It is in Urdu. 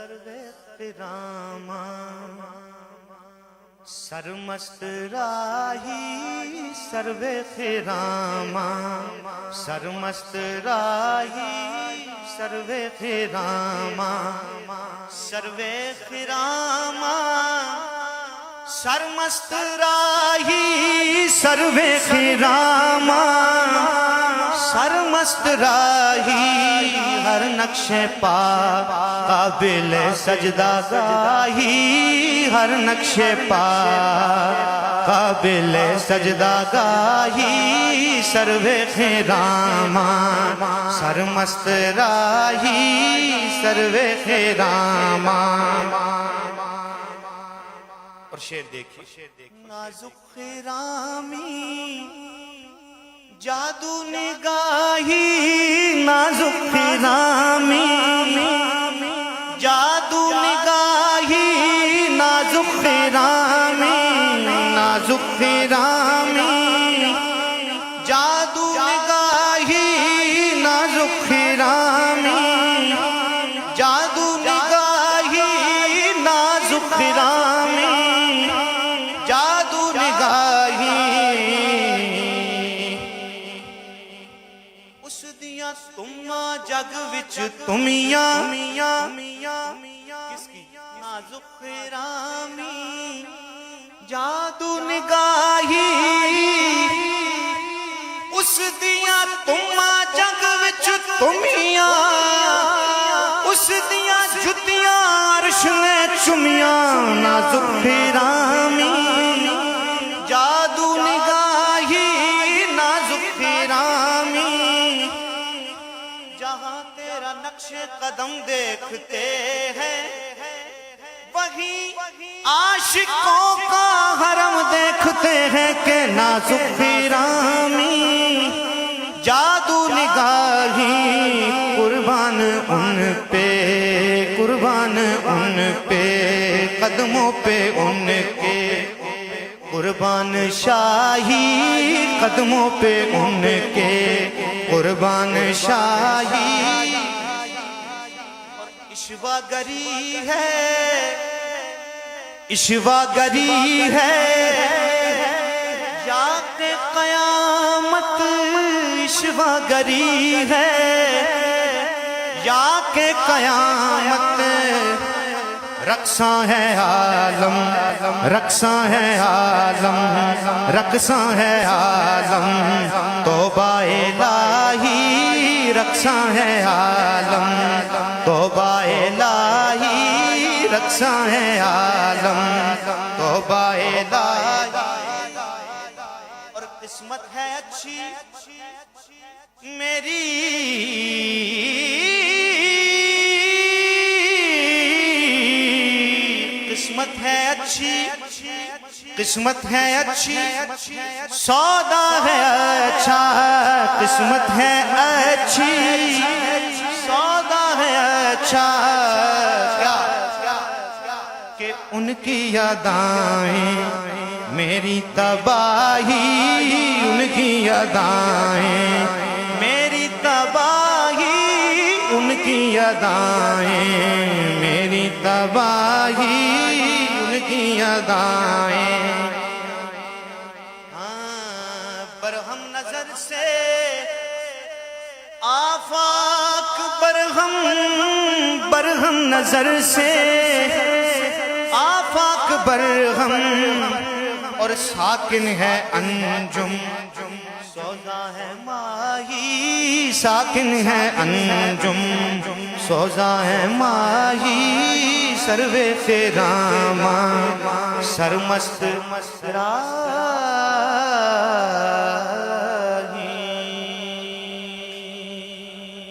سروے خراما سرمست راہی سروے خراما سرمست راہی سروے خراما سروے خراما سرمست راہی سروے خراما سرمست راہی ہر نقش پا قابل سجدہ گاہی ہر نقش پا قابل سجدہ گاہی سروے خراما سرمست راہی سروے خراما اور شعر دیکھیے نازک خرامی جادو نگاہی نازک خرامی جادو نگاہی نازک خرامی نازک خرامی جادو نگاہی نازک خرامی جادو نگاہی نازک خرامی جادو نگاہی اس دیاں تماں جگ وچ تمیاں کس کی نازک خرامی جادو نگاہی اس دیاں تماں جگ وچ تمیاں اس دیاں جتیاں عرش نے چمیاں نازک خرامی جادو نگاہی نازک خرامی جہاں تیرا نقش قدم دیکھتے ہیں وہی عاشقوں کا حرم دیکھتے ہیں کہ نازک خرامی جادو نگاہی قربان ان پہ قربان ان پہ قدموں پہ ان کے قربان شاہی قدموں پہ ان کے قربان شاہی عشوہ گری ہے عشوہ گری ہے یا کہ قیامت عشوہ گری ہے یا کہ قیامت رقصاں ہے عالم رقصاں ہے عالم رقصاں ہے عالم توبہ الہی رقصاں ہے عالم توبہ الہی رقصاں ہے عالم توبہ الہی اور قسمت ہے اچھی میری قسمت ہے اچھی قسمت ہے اچھی سودا ہے اچھا قسمت ہے اچھی سودا ہے اچھا کہ ان کی یادائیں میری تباہی ان کی یادائیں میری تباہی ان کی یادائیں میری تباہی ان کی یادائیں برہم نظر سے آفاق برہم نظر سے آفاق برہم اور ساکن ہے انجم سوزا ہے ماہی ساکن ہے انجم سوزا ہے ماہی سروے خراما سرمست راہی